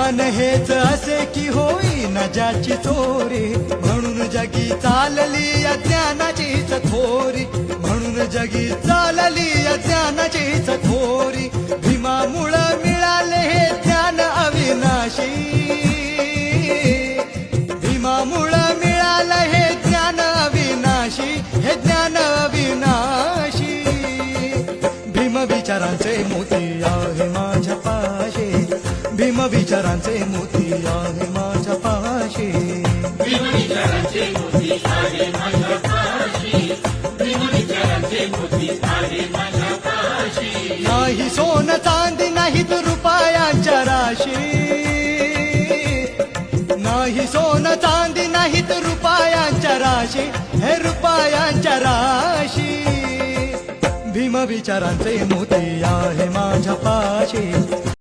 ज्ञान हेच असे की होईना ज्याची चोरी, म्हणून जगी चालली या ज्ञानाचीच थोरी, म्हणून जगी चालली या ज्ञानाचीच थोरी. भीमामुळं मिळाले हे ज्ञान अविनाशी, भीमामुळं मिळालं हे ज्ञान अविनाशी, हे ज्ञान अविनाशी. भीम विचारांचे मोती आहे माझ्या पाशी, भीम विचारांचे मोती आहे माझ्या पाशी. भीम विचारांचे मोती आहे माझ्या पाशी, भीम विचारांचे मोती आहे माझ्या पाशी. नाही सोन चांदी नाहीत रुपयांच्या राशी, नाही सोन चांदी नाहीत रुपयांच्या राशी, हे रुपयांच्या राशी. भीम विचारांचे मोती आहे माझ्या पाशी.